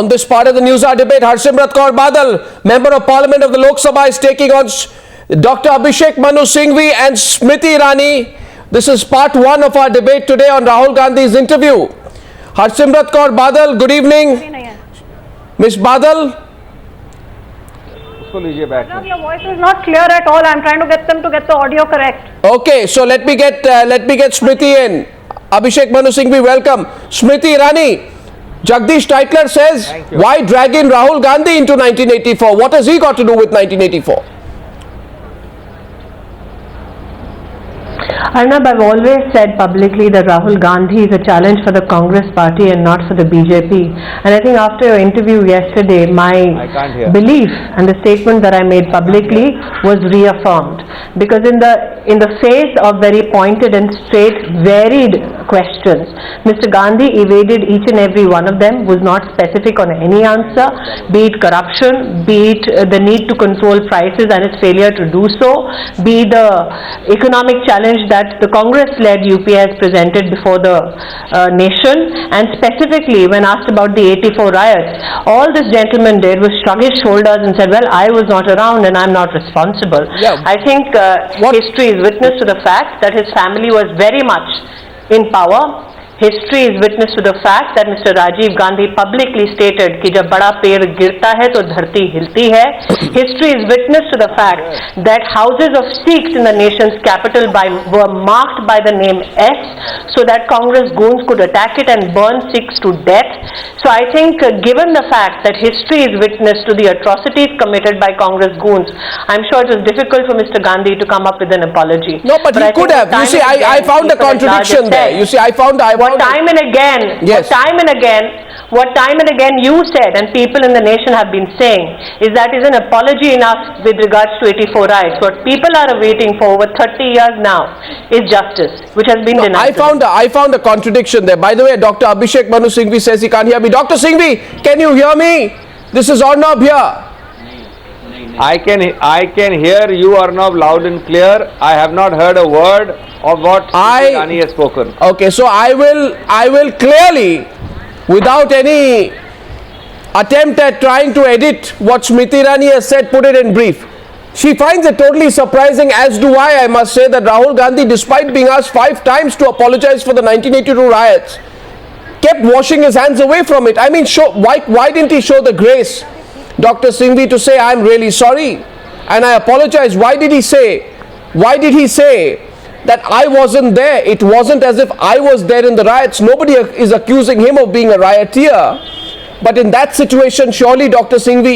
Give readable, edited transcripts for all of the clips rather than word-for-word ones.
On this part of the News Hour debate, Harsimrat Kaur Badal, Member of Parliament of the Lok Sabha, is taking on Dr. Abhishek Manu Singhvi and Smriti Irani. This is part one of our debate today on Rahul Gandhi's interview. Harsimrat Kaur Badal, good evening. Ms. Badal. Your voice is not clear at all. I'm trying to get them to get the audio correct. Okay, so let me get Smriti in. Abhishek Manu Singhvi, welcome. Smriti Irani. Jagdish Titler says, why drag in Rahul Gandhi into 1984? What has he got to do with 1984? Arnab, I've always said publicly that Rahul Gandhi is a challenge for the Congress party and not for the BJP. And I think after your interview yesterday, my belief and the statement that I made publicly was reaffirmed. Because in the face of very pointed and straight, varied questions, Mr. Gandhi evaded each and every one of them, was not specific on any answer, be it corruption, be it the need to control prices and its failure to do so, be the economic challenge that the Congress-led UPA has presented before the nation, and specifically when asked about the 84 riots, all this gentleman did was shrug his shoulders and said, well, I was not around and I'm not responsible. Yeah. I think history is witness to the fact that his family was very much in power. History is witness to the fact that Mr. Rajiv Gandhi publicly stated कि जब बड़ा पेड़ गिरता है तो धरती हिलती है. History is witness to the fact that houses of Sikhs in the nation's capital were marked by the name S so that Congress goons could attack it and burn Sikhs to death. So I think given the fact that history is witness to the atrocities committed by Congress goons, I'm sure it was difficult for Mr. Gandhi to come up with an apology. No, but he could have. You see, I found a contradiction there. You see, I found what time and again you said and people in the nation have been saying is that is an apology enough with regards to 84 riots. What people are awaiting for over 30 years now is justice, which has been denied. I found a contradiction there. By the way, Dr. Abhishek Manu Singhvi says he can't hear me. Dr. Singhvi, can you hear me? This is Arnab here. I can hear you, Arnab, loud and clear. I have not heard a word of what Irani has spoken. Okay, so I will clearly, without any attempt at trying to edit what Smriti Irani has said, put it in brief. She finds it totally surprising, as do I must say, that Rahul Gandhi, despite being asked 5 times to apologize for the 1982 riots, kept washing his hands away from it. I mean, why didn't he show the grace, Dr. Singhvi, to say, I'm really sorry and I apologize? Why did he say that I wasn't there? It wasn't as if I was there in the riots. Nobody is accusing him of being a rioteer. But in that situation, surely, Dr. Singhvi,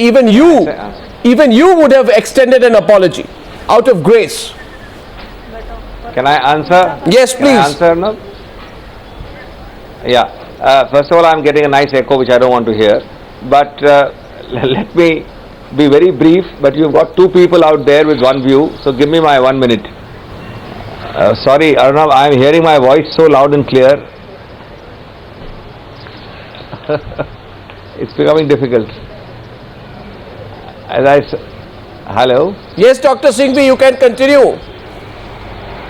even you would have extended an apology out of grace. Can I answer? Yes, please. Can I answer now? Yeah. First of all, I'm getting a nice echo which I don't want to hear. But let me be very brief. But you've got 2 people out there with one view. So give me my 1 minute. Sorry, Arnab, I am hearing my voice so loud and clear. It's becoming difficult. Hello? Yes, Dr. Singhvi, you can continue.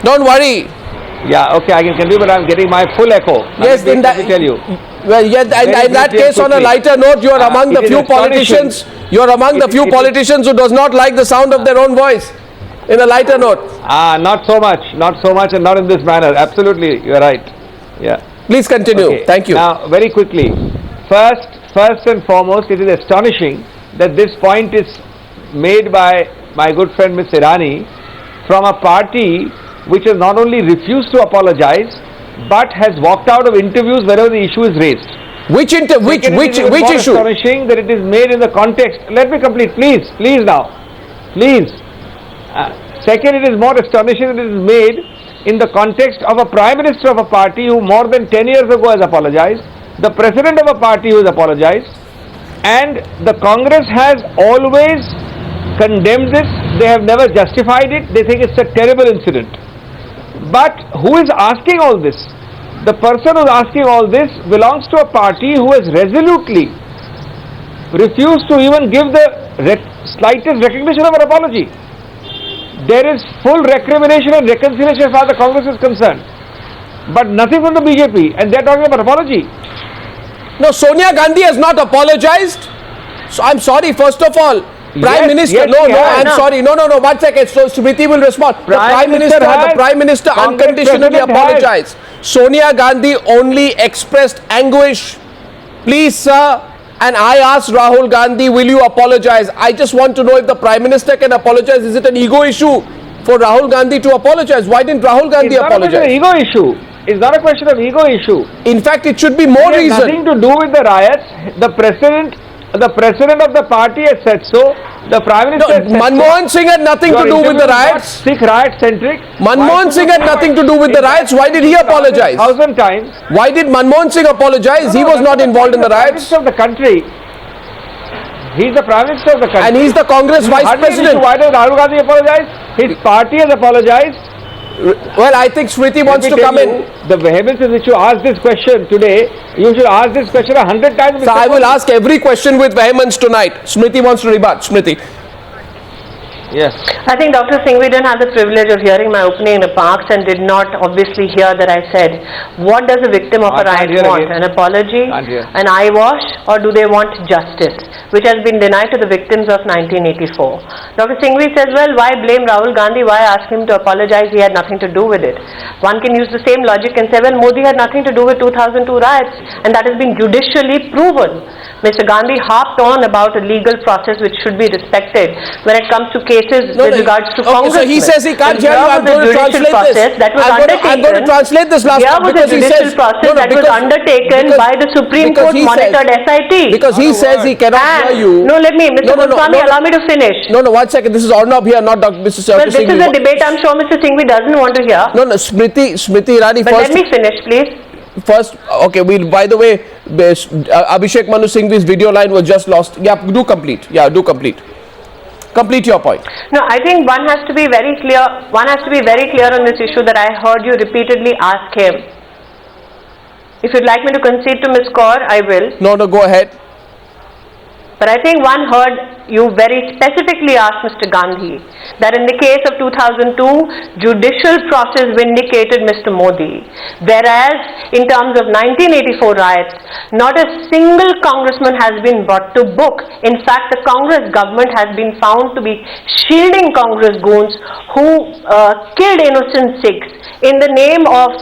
Don't worry. Yeah, okay, I can continue, but I am getting my full echo. Yes, let me tell you. Well, yeah, in that case, on a lighter note, you are among the few politicians. You are among the few politicians who does not like the sound of their own voice. In a lighter note. Not so much, and not in this manner. Absolutely, you are right. Yeah. Please continue. Okay. Thank you. Now, very quickly, first and foremost, it is astonishing that this point is made by my good friend Ms. Irani from a party which has not only refused to apologize, but has walked out of interviews wherever the issue is raised. Which issue? Astonishing that it is made in the context. Let me complete, please now, please. Second, it is more astonishing that it is made in the context of a Prime Minister of a party who more than 10 years ago has apologized, the President of a party who has apologized, and the Congress has always condemned this. They have never justified it. They think it's a terrible incident. But who is asking all this? The person who is asking all this belongs to a party who has resolutely refused to even give the slightest recognition of an apology. There is full recrimination and reconciliation as far as the Congress is concerned, but nothing from the BJP, and they are talking about apology. No, Sonia Gandhi has not apologized. So I'm sorry, first of all. Prime Yes, Minister, yes, no, she no, has. I'm sorry. No, 1 second. So Smriti will respond. The Prime Minister the has. Prime Minister Congress unconditionally President has. apologized. Sonia Gandhi only expressed anguish. Please, sir. And I asked Rahul Gandhi, will you apologize? I just want to know if the Prime Minister can apologize. Is it an ego issue for Rahul Gandhi to apologize? Why didn't Rahul Gandhi It's not a question of apologize? ego issue. It's not a question of ego issue. In fact, it should be more It has nothing reason. to do with the riots. The president of the party has said so. The Prime No, Minister has said Manmohan Singh had nothing so. to do with the riots. Sikh riot centric. Manmohan Singh had nothing to do with the riots. Why did he apologize? 1,000 times. Why did Manmohan Singh apologize? He was not involved in the riots. Prime Minister of the country. He's the Prime Minister of the country. And he's the Congress Vice Hardly an issue. President. Why does Rahul Gandhi apologize? His party has apologized. Well, I think Smriti Let wants me to tell come you, in. The vehemence with which you asked this question today, you should ask this question 100 times. So Mr. I will Modi. ask every question with vehemence tonight. Smriti wants to rebut. Smriti. Yes. I think Dr. Singhvi didn't have the privilege of hearing my opening remarks and did not obviously hear that I said, what does a victim of a I can't riot hear want? again. An apology, Can't hear. an eyewash, or do they want justice? Which has been denied to the victims of 1984. Dr. Singhvi says, well, why blame Rahul Gandhi? Why ask him to apologize? He had nothing to do with it. One can use the same logic and say, well, Modi had nothing to do with 2002 riots, and that has been judicially proven. Mr. Gandhi harped on about a legal process which should be respected when it comes to cases with regards to okay, Congress. so he says he can't hear you. I'm going to translate this. I'm going to translate this last Here was a because he judicial says process that was undertaken by the Supreme because Court he says- monitored SIT. Because he says he cannot hear you. No, let me, Mr. Goswami, allow me to finish. No, 1 second. This is Arnab here, not Dr. Mr. Well, Dr. this is Singhvi. a debate I'm sure Mr. Singhvi doesn't want to hear. No, Smriti Irani But first. let me finish, please. First, okay, by the way, Abhishek Manu Singhvi's video line was just lost. Yeah, do complete. Complete your point. No, I think one has to be very clear. One has to be very clear on this issue that I heard you repeatedly ask him. If you'd like me to concede to Ms. Kaur, I will. No, go ahead. But I think one heard you very specifically ask Mr. Gandhi that in the case of 2002, judicial process vindicated Mr. Modi. Whereas in terms of 1984 riots, not a single congressman has been brought to book. In fact, the Congress government has been found to be shielding Congress goons who killed innocent Sikhs in the name of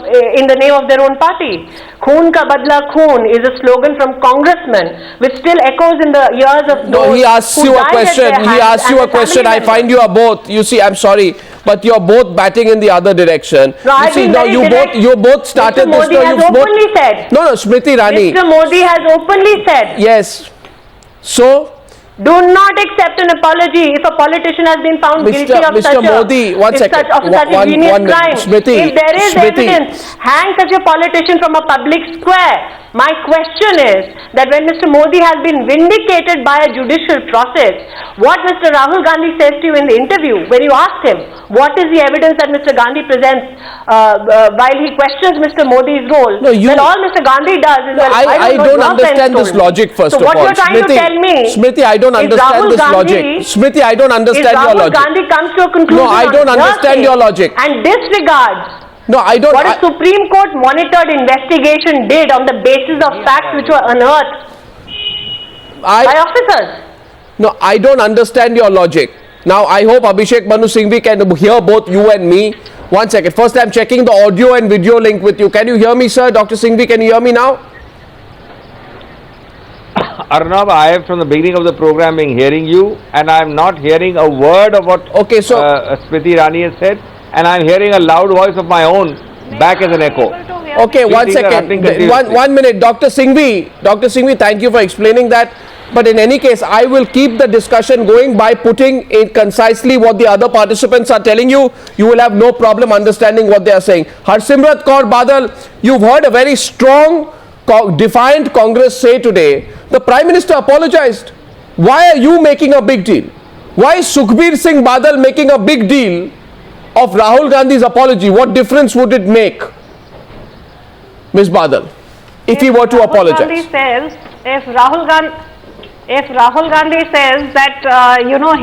their own party. Khoon ka badla khoon is a slogan from congressmen which still echoes in the ears of No, those he asks who you a died at question. their He hands asks and you a the question. family I find members. you are both. You see, I'm sorry, but you're both batting in the other direction. No, you I've see, been very direct. you both started Mr. Modi this. has openly said. No, Smriti Irani. Mr. Modi has openly said. Yes. So, Do not accept an apology if a politician has been found guilty of Mr. such Modi, one second. such a heinous One minute. crime. Smriti, If there is Smriti. evidence, hang such a politician from a public square. My question is that when Mr. Modi has been vindicated by a judicial process, what Mr. Rahul Gandhi says to you in the interview, when you asked him, what is the evidence that Mr. Gandhi presents while he questions Mr. Modi's role? No, you- well, all Mr. Gandhi does is, well, I know, don't your friends understand this told me. logic, first so of all. what you're trying to tell me Smriti, I don't is understand Rahul this Gandhi, logic. Smriti, I don't understand is your Rahul logic. Gandhi comes to a conclusion No, I don't on understand hearsay your logic. and disregards No, I don't. what a Supreme Court monitored investigation did on the basis of facts which were unearthed by officers. No, I don't understand your logic. Now, I hope Abhishek Manu Singhvi can hear both you and me. 1 second. First, I'm checking the audio and video link with you. Can you hear me, sir? Dr. Singhvi, can you hear me now? Arnab, I have from the beginning of the program been hearing you, and I am not hearing a word of what Okay, so Smriti Irani has said, and I am hearing a loud voice of my own back as an echo. okay, These 1 things are second. happening continuously. One minute, Dr. Singhvi, thank you for explaining that. But in any case, I will keep the discussion going by putting it concisely what the other participants are telling you. You will have no problem understanding what they are saying. Harsimrat Kaur Badal, you've heard a very strong, defiant Congress say today, the Prime Minister apologized. Why are you making a big deal? Why is Sukhbir Singh Badal making a big deal of Rahul Gandhi's apology? What difference would it make, Ms. Badal, if he were to Rahul apologize? Gandhi says, if Rahul Gandhi says that,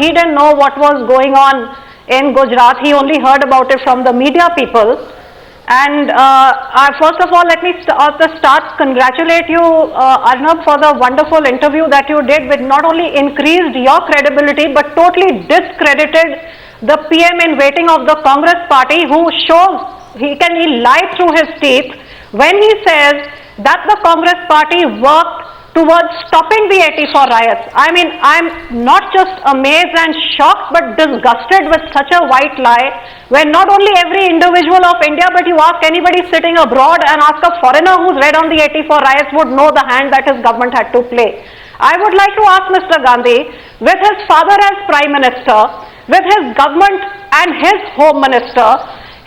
he didn't know what was going on in Gujarat, he only heard about it from the media people, And first of all, let me start congratulate you, Arnab, for the wonderful interview that you did, which not only increased your credibility but totally discredited the PM in waiting of the Congress party, who shows he lied through his teeth when he says that the Congress party worked towards stopping the 84 riots. I mean, I'm not just amazed and shocked but disgusted with such a white lie, when not only every individual of India, but you ask anybody sitting abroad and ask a foreigner who's read on the 84 riots would know the hand that his government had to play. I would like to ask Mr. Gandhi, with his father as Prime Minister, with his government and his Home Minister,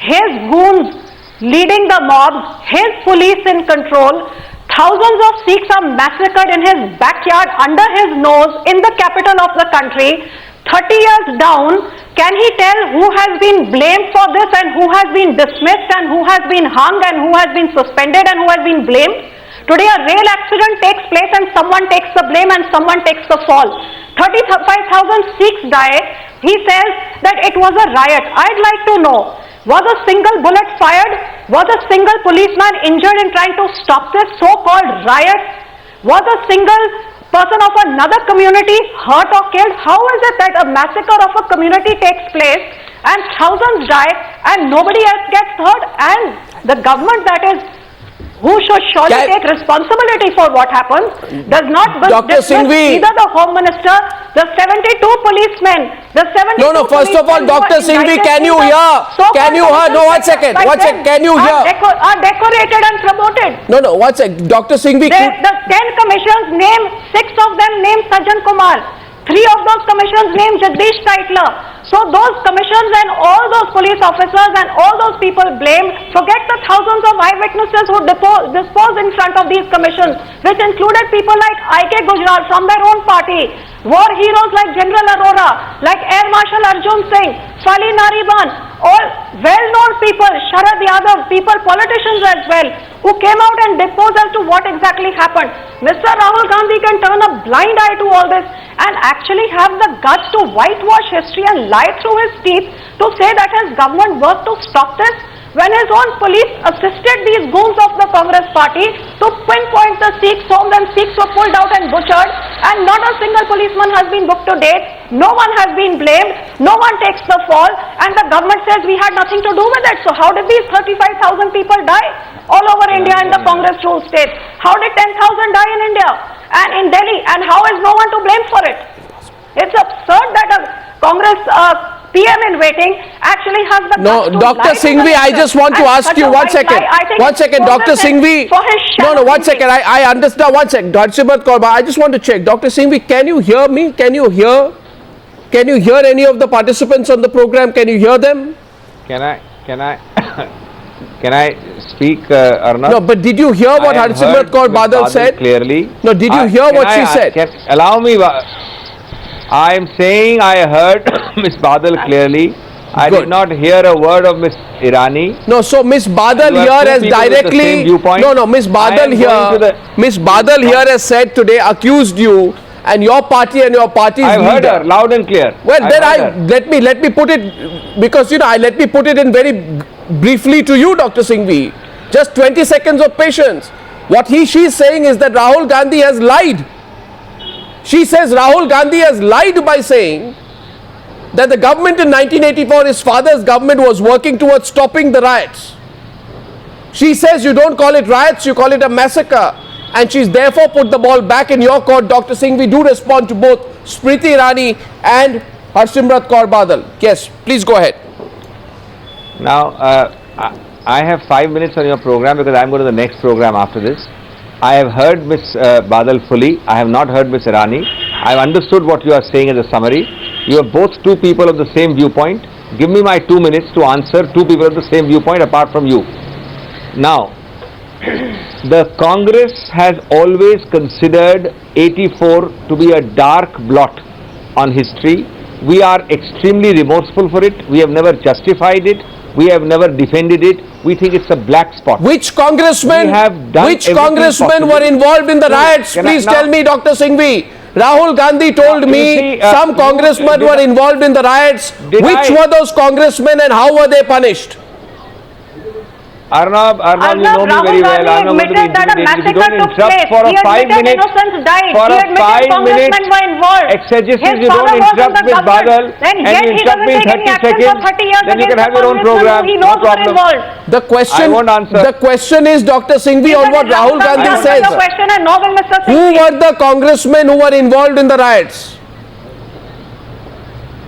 his goons leading the mobs, his police in control, thousands of Sikhs are massacred in his backyard, under his nose, in the capital of the country. 30 years down, can he tell who has been blamed for this and who has been dismissed and who has been hung and who has been suspended and who has been blamed? Today a rail accident takes place and someone takes the blame and someone takes the fall. 35,000 Sikhs die. He says that it was a riot. I'd like to know, was a single bullet fired? Was a single policeman injured in trying to stop this so-called riot? Was a single person of another community hurt or killed? How is it that a massacre of a community takes place and thousands die and nobody else gets hurt? And the government, that is, who should surely take responsibility for what happens, does not Dr. Singhvi, either the Home Minister, the 72 policemen, the 72 No, first of all, Dr. Singhvi, can you hear? Can you hear? No, 1 second. 1 second. Can you hear? Are decorated and promoted. No, 1 second. Dr. Singhvi. The 10 commissions name, 6 of them name Sajjan Kumar. 3 of those commissions name Jagdish Taitla. So those commissions and all those police officers and all those people blamed, forget the thousands of eyewitnesses who disposed in front of these commissions, which included people like I.K. Gujral from their own party, war heroes like General Arora, like Air Marshal Arjun Singh, Fali Nariban, all well-known people, Sharad Yadav, people, politicians as well, who came out and deposed as to what exactly happened. Mr. Rahul Gandhi can turn a blind eye to all this and actually have the guts to whitewash history and lie through his teeth to say that his government worked to stop this, when his own police assisted these goons of the Congress party to pinpoint the Sikhs home when Sikhs were pulled out and butchered, and not a single policeman has been booked to date, no one has been blamed, no one takes the fall, and the government says we had nothing to do with it. So how did these 35,000 people die all over India in the Congress-ruled states? How did 10,000 die in India and in Delhi, and how is no one to blame for it? It's absurd that a Congress PM in waiting actually has the No, Dr. Singhvi, I just want to ask you 1 second. 1 second, Dr. Singhvi. No, 1 second. I understand. 1 second. Harsimrat Kaur, I just want to check. Dr. Singhvi, can you hear me? Can you hear? Can you hear any of the participants on the program? Can you hear them? Can I speak, Arnab? No, but did you hear what Harsimrat Kaur Badal said? Clearly. No, did you hear what she said? Allow me. I am saying I heard Ms. Badal clearly. I did not hear a word of Ms. Irani. No, so Ms. Badal here has directly. No, Ms. Badal here. Ms. Badal here has said today, accused you and your party and your party's leader. I've heard her loud and clear. Well, then let me put it, because let me put it in very briefly to you, Dr. Singhvi. Just 20 seconds of patience. What she's saying is that Rahul Gandhi has lied. She says Rahul Gandhi has lied by saying that the government in 1984, his father's government, was working towards stopping the riots. She says you don't call it riots, you call it a massacre. And she's therefore put the ball back in your court. Dr. Singhvi, do respond to both Smriti Irani and Harsimrat Kaur Badal. Yes, please go ahead. Now, I have 5 minutes on your program because I'm going to the next program after this. I have heard Ms. Badal fully. I have not heard Ms. Irani. I have understood what you are saying as a summary. You are both two people of the same viewpoint. Give me my 2 minutes to answer two people of the same viewpoint apart from you. Now, the Congress has always considered 84 to be a dark blot on history. We are extremely remorseful for it. We have never justified it. We have never defended it. We think it's a black spot. Which congressmen were involved in the riots? Please tell me, Dr. Singhvi. Rahul Gandhi told me some congressmen were involved in the riots. Which were those congressmen and how were they punished? Arnab, you know me Rahul very well. Gandhi I'm not going to be admitted that a intimidated. You massacre don't took interrupt place. for a He 5 admitted minute. innocents died. For He a admitted 5 minute congressmen were involved. exegesis, His you don't father was in interrupt the Ms. government. Badal Then and yet you he interrupt doesn't me in take any 30 action seconds. for 30 years Then you against can have the your own congressmen program. who he No knows were problem. involved. The question, I won't answer. the question is, Dr. Singhvi, on what Rahul Gandhi Answer says. your question and no will Mr. Who Singhvi. were the congressmen who were involved in the riots?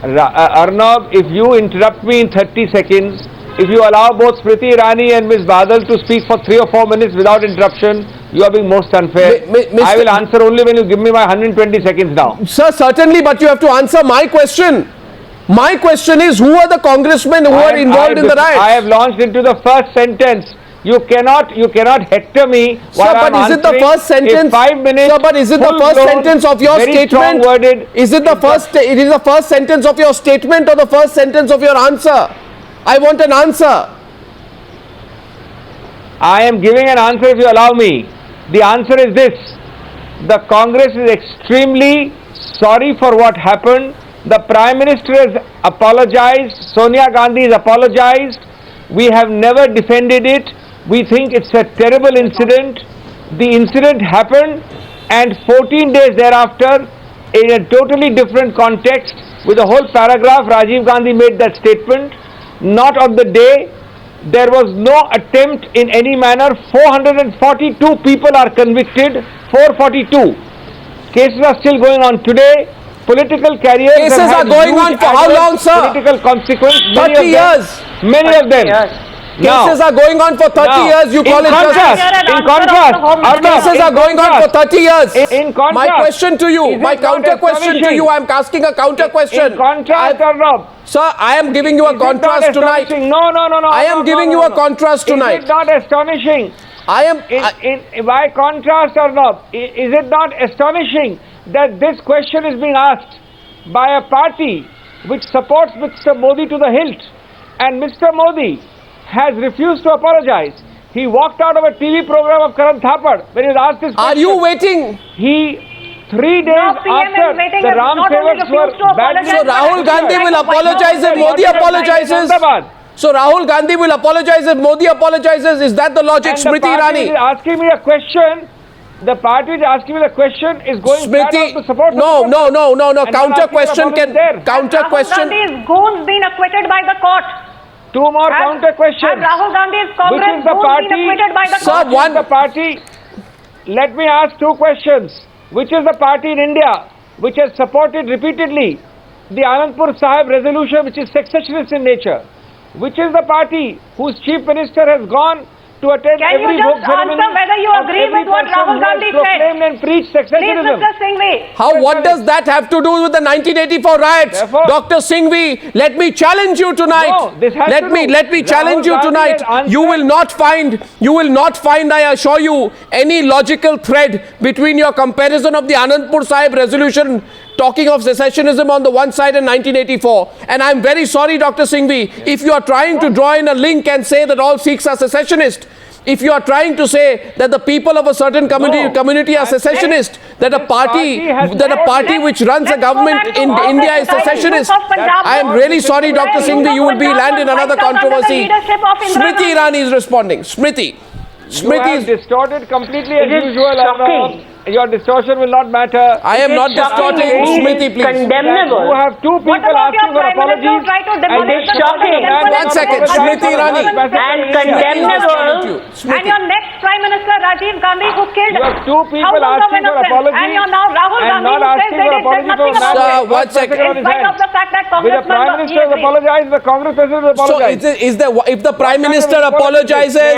Arnab, if you interrupt me in 30 seconds, if you allow both Smriti Irani and Ms. Badal to speak for 3 or 4 minutes without interruption, you are being most unfair. I will answer only when you give me my 120 seconds now. Sir, certainly, but you have to answer my question. My question is, who are the congressmen who were involved in the riots? I have launched into the first sentence. You cannot hector me while Sir, but is it the first sentence? 5 minutes. Sir, but is it the first sentence of your statement? Is it the first? It is the first sentence of your statement or the first sentence of your answer? I want an answer. I am giving an answer if you allow me. The answer is this. The Congress is extremely sorry for what happened. The Prime Minister has apologized. Sonia Gandhi has apologized. We have never defended it. We think it's a terrible incident. The incident happened and 14 days thereafter, in a totally different context, with a whole paragraph, Rajiv Gandhi made that statement. Not on the day. There was no attempt in any manner. 442 people are convicted. 442. Cases are still going on today. Political careers Cases are going on for how long, sir? Political consequence. 30 years. Many of them. Cases are going on for 30 years. You call it justice. In contrast, Cases are going on for 30 years. In contrast, my question to you, is my it not counter question to you, I am asking a counter question. In contrast, Arnab, Sir, I am giving you a contrast tonight. No. I am giving you a contrast tonight. Is it not astonishing? I am. By contrast, Arnab, is it not astonishing that this question is being asked by a party which supports Mr. Modi to the hilt, and Mr. Modi has refused to apologize. He walked out of a TV program of Karan Thapar when he was asked this question. Are you waiting? He 3 days after the Ram Sevaks were badly... So Rahul Gandhi will apologize if Modi apologizes? So Rahul Gandhi will apologize if Modi apologizes? Is that the logic, Smriti Irani? The party is asking me a question. The party is asking me the question is going flat out to support... No. Counter question can... Counter question... Rahul Gandhi's goons been acquitted by the court. 2 more counter questions. Rahul Gandhi's Congress goons been acquitted by the court. Sir, the party... Let me ask 2 questions. Which is the party in India which has supported repeatedly the Anandpur Sahib resolution, which is secessionist in nature? Which is the party whose chief minister has gone to attend every vote ceremony? Can you just answer whether you agree with what Rahul Gandhi said? Proclaimed and preached secessionism. Please, Mr. Singhvi. What does that have to do with the 1984 riots? Therefore, Dr. Singhvi, let me challenge you tonight. No, this has let to me do. let me challenge you Rahul Gandhi tonight. has You will not find, I assure you, any logical thread between your comparison of the Anandpur Sahib resolution talking of secessionism on the one side and 1984. And I'm very sorry, Dr. Singhvi, if you are trying to draw in a link and say that all Sikhs are secessionist, if you are trying to say that the people of a certain community are secessionist, that a party which runs a government in India is secessionist, I am really sorry, Dr. Singhvi, you will be land in another controversy. Smriti Irani is responding. Smriti. You have distorted completely as usual. Your distortion will not matter. I am not distorting. Smriti, please. Condemnable. You have 2 people asking for apologies. It is shocking. 1 second. Smriti Irani. And condemnable. And your next Prime Minister, Rajiv Gandhi, who killed You have 2 people thousands of asking for innocents. apologies. And you're now Rahul and Gandhi, not who says asking they for did apology nothing for about Sir, it. 1 second. In spite of the fact that With the Prime Minister has apologized, the Congress President has So apologized. if the Prime Minister apologizes,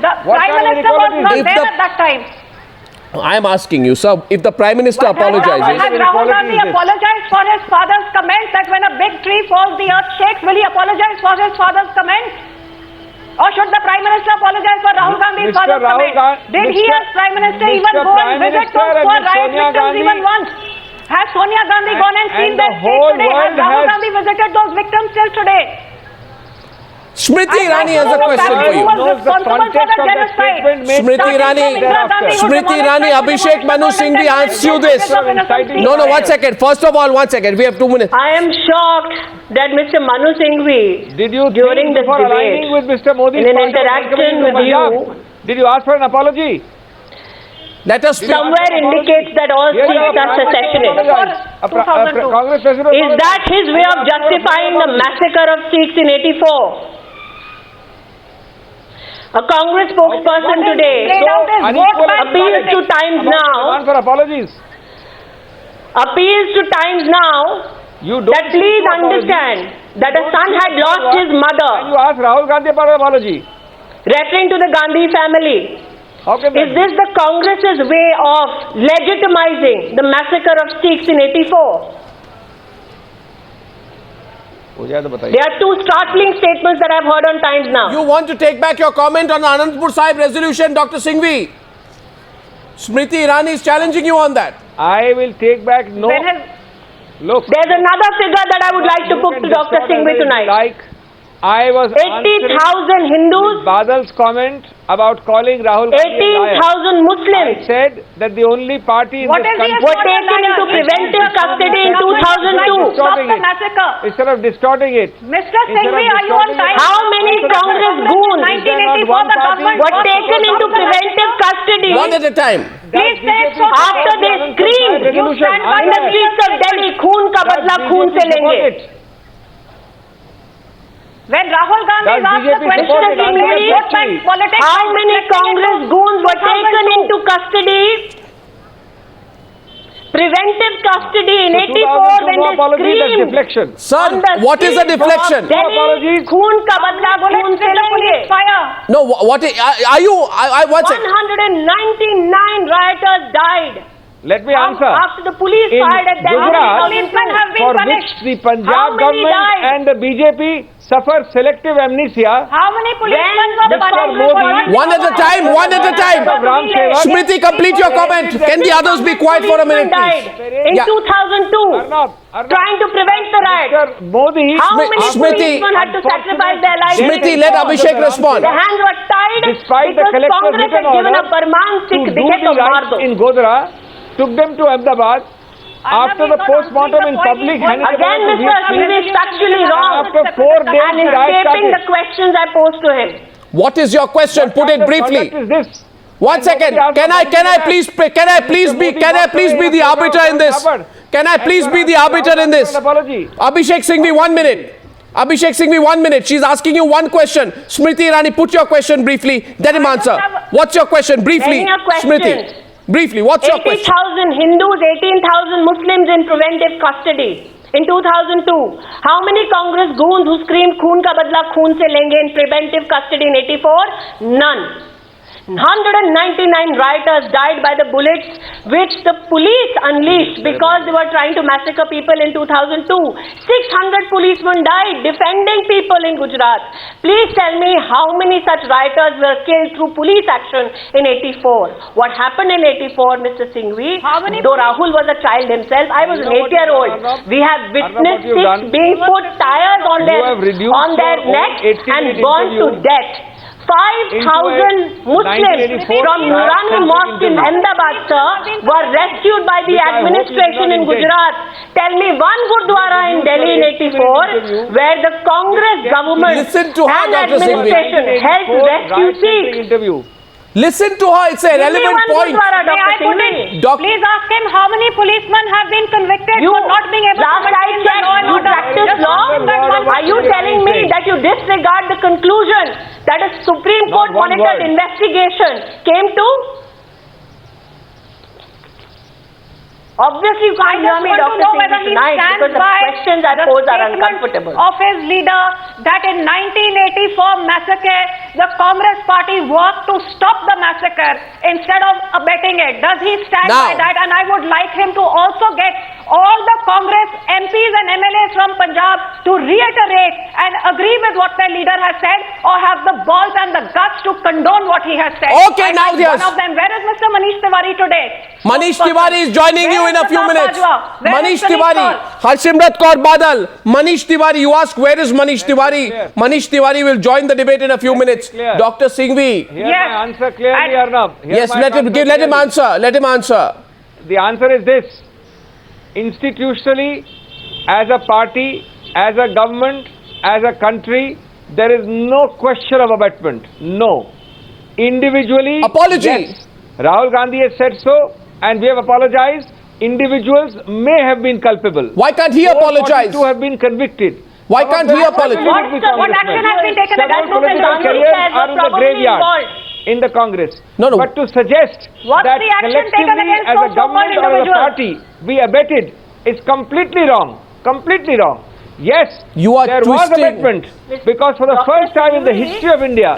The Prime Minister was not there at that time. I am asking you, sir, if the Prime Minister apologizes, Has Rahul Gandhi apologized for his father's comment that when a big tree falls, the earth shakes? Will he apologize for his father's comment? Or should the Prime Minister apologize for Rahul Gandhi's father's comment? Did he as Prime Minister even go and visit those poor riot victims even once? Has Sonia Gandhi gone and seen their streets today? Has Rahul Gandhi visited those victims till today? Smriti Irani has a question for you. Smriti Irani, Abhishek Manu Singhvi asked you this. No, 1 second. First of all, 1 second. We have 2 minutes. I am shocked that Mr. Manu Singhvi, Did you during think this before debate, aligning with Mr. Modi's in an point of interaction welcoming to with Punjab, you, did you ask for an apology? Let us speak. somewhere indicates that all Here you Sikhs are, are secessionists. Congress president. Is that his way of justifying the massacre of Sikhs in 84? A Congress spokesperson today appeals to Times Now, For apologies. You don't that please seek apology. understand that a son had lost his And mother, you ask Rahul Gandhi for an apology. referring to the Gandhi family. How can Is that this the Congress's way of legitimizing the massacre of Sikhs in 84? हो जाए तो बताइए. There are two startling statements that I've heard on Times Now. You want to take back your comment on the Anandpur Sahib resolution, Dr. Singhvi? Smriti Irani is challenging you on that. I will take back no. Look. There's another figure that I would like to put to Dr. Singhvi tonight. Like, I was 80,000 answering Hindus, Badal's comment about calling Rahul Gandhi a liar. 18,000 I Muslims said that the only party in What this is the country were taken into preventive custody in 2002. Stop the massacre. instead of distorting it. Mr. Singhvi, are you on time? How many Congress goons 1984, the government were taken into preventive custody One at a time. Please say it so after they screamed in the streets of Delhi, "Khoon ka badla khoon se lenge." When Rahul Gandhi is asked the BJP question, support it? vote bank politics. How many Congress goons were taken into custody? Preventive custody in 84 when they screamed. deflection. Sir, on the what is the streets deflection? of Delhi, apologies. "Khoon ka badla khoon se lenge." Fire. No, what is, are you, one second. 199 rioters died. Let me answer. After the police In fired at them. Gujarat, policemen have been for which punished. the How Punjab many government died? and the BJP suffer selective amnesia. How many policemen were the punished? Modi- for not One at a time, one at a time. Ram Sevak. Smriti, complete your comment. Can the others be quiet for a minute, Died please? in Yeah. 2002, Arnab, trying to prevent the riot. Mr. Modi. How Smriti- many policemen had to sacrifice their lives? Smriti, let Abhishek respond. Their hands were tied Despite the because collector's Congress had written given a order Burman to Sikh do dikhe to the maar rights do. in Godhra, took them to Ahmedabad. After the post-mortem in public, handed it Again, over to Mr. DSP. Singhvi is factually wrong After 4 days, and the riot escaping the started. questions I posed to him. What is your question? Put it briefly. What is this? 1 second. Can I please be the arbiter in this? Can I please be the arbiter in this? Apology. Abhishek Singhvi, 1 minute. Abhishek Singhvi, 1 minute. She's asking you one question. Smriti Irani, put your question briefly. Let him answer. What's your question? Briefly. Many are questions. Smriti. Briefly, what's your question? 80,000 Hindus, 18,000 Muslims in preventive custody in 2002. How many Congress goons who screamed "Khoon ka badla khoon se lenge" in preventive custody in 84? None. 199 rioters died by the bullets which the police unleashed because they were trying to massacre people in 2002. 600 policemen died defending people in Gujarat. Please tell me how many such rioters were killed through police action in 84. What happened in 84, Mr. Singhvi? How many Though Rahul was a child himself, I was an 8-year-old. We have witnessed you've Sikhs done? being put tires on You have reduced their your own necks 18 and minute burned to interview death. 5,000 Muslims 1984 from Nurani Mosque in Ahmedabad, sir, were rescued by the Which I hope you administration did in not intend. Gujarat. Tell me one Gurdwara in Delhi in 84 where the Congress government Listen to her, and Dr. Singhvi. administration helped rescue Sikhs. Interview. Listen to her. It's a relevant one point. Gurdwara, May Dr. I put Singhvi. it? Please ask him how many policemen have been convicted for not being able to last I maintain the checked, law and you order. practice Just law? ask him that one Are you question. telling me that you disregard the conclusion that a Supreme Not Court one monitored word. investigation came to? Obviously you can't hear me, Dr. Singhvi, tonight because the questions I pose are uncomfortable. Of his leader that in 1984 massacre, the Congress party worked to stop the massacre instead of abetting it. Does he stand Now- by that? And I would like him to also get all the Congress MPs and MLAs from Punjab to reiterate and agree with what their leader has said, or have the balls and the guts to condone what he has said? Okay, I'd now like yes. one of them. Where is Mr. Manish Tiwari today? Manish Spokesperson. Tiwari is joining Where you is in a few Pratap minutes. Bajwa? Where is Manish Pradeep Tiwari, Kaur? Harsimrat Kaur Badal, Manish Tiwari. You ask where is Manish Tiwari? clear. Manish Tiwari will join the debate in a few minutes. clear. Dr. Singhvi. Hear Yes. my answer clearly, And- Arnab. Hear Yes, my let him answer let him clearly. answer. Let him answer. The answer is this. Institutionally, as a party, as a government, as a country, there is no question of abetment. No. Individually, Apology. yes. Rahul Gandhi has said so, and we have apologized. Individuals may have been culpable. Why can't he apologize? 442 have been convicted. Why Some of can't them he are apologize? absolutely What action congressmen. has been taken Several against Mr. political Gandhi careers as are in the probably graveyard involved? in the Congress. No, no. But to suggest What's that the action taken collectively against as those a government so-called or as a individuals? party we abetted is completely wrong. Completely wrong. Yes, You are there was twisting- abatement because for the first time in the history of India,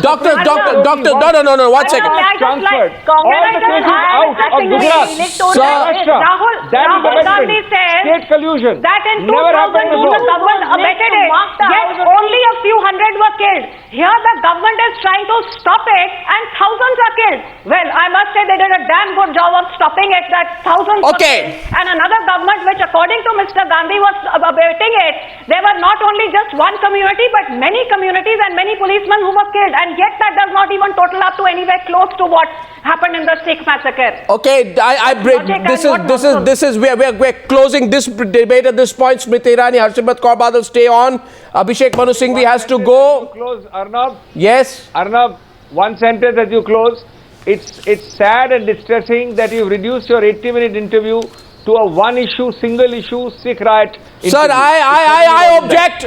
Doctor, no, one second. transferred Can all I the just cases add out of something to Gujarat, it? Sir. Maharashtra. Rahul That is Gandhi abatement. says State collusion. that in Never happened 2002 before. the government abetted it, yet only a few hundred were killed. Here the government is trying to stop it and thousands are killed. Well, I must say they did a damn good job of stopping it, that thousands were Okay. killed. And another government which according to Mr. Gandhi was abating it, there were not only just one community but many communities and many policemen who were killed, and yet that does not even total up to anywhere close to what happened in the Sikh massacre. Okay, I break. Logic This and is we're closing this debate at this point. Smriti Irani, Harsimrat Kaur Badal, stay on. Abhishek Manu Singhvi has to go. Close, Arnab. Yes. Arnab, one sentence as you close. It's sad and distressing that you've reduced your 80-minute interview to a one-issue, single-issue Sikh riot interview. Sir, I object.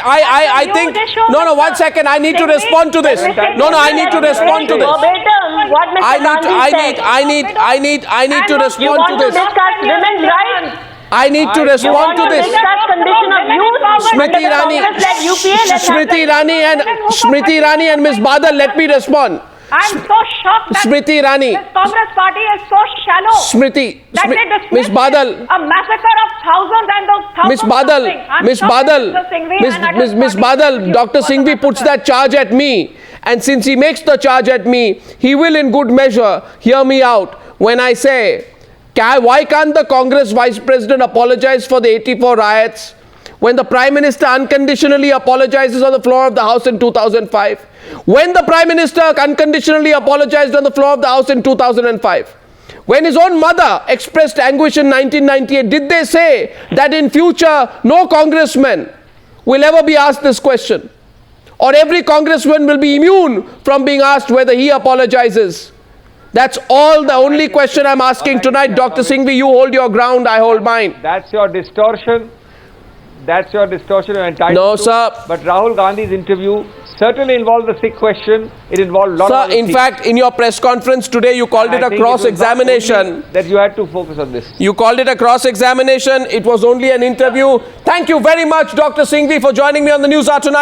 I You think. just show No, Mr. one second. I need to Singhvi, respond to this. No, I need to respond to this. Verbatim, what Mr. I need to And respond You to want to this. discuss women's rights? I need to respond to this. Discuss condition of youth Smriti under the Irani, Congress-led UPA. Let's have Smriti Irani and Ms. Badal, let me respond. I'm so shocked that Smriti Irani. this Congress party is so shallow. that they dismissed Ms. Badal, a massacre of thousands and those thousands. Miss Badal, something. I'm Miss shocked Badal, that Mr. Singhvi and at his Miss party Badal, refused Dr. to Singhvi massacre. puts that charge at me, and since he makes the charge at me, he will in good measure hear me out when I say, why can't the Congress Vice President apologize for the 84 riots when the Prime Minister unconditionally apologizes on the floor of the House in 2005? When the Prime Minister unconditionally apologized on the floor of the House in 2005? When his own mother expressed anguish in 1998, did they say that in future no congressman will ever be asked this question? Or every congressman will be immune from being asked whether he apologizes? That's all the only question I'm asking tonight. Dr. Singhvi, you hold your ground, I hold mine. That's your distortion. That's your distortion you're entitled No, to. sir. But Rahul Gandhi's interview certainly involved the Sikh question. It involved a lot of Sir, other in things. fact, in your press conference today, you called it I a think was not cross-examination. only that you had to focus on this. You called it a cross-examination. It was only an interview. Thank you very much, Dr. Singhvi, for joining me on the News Hour tonight.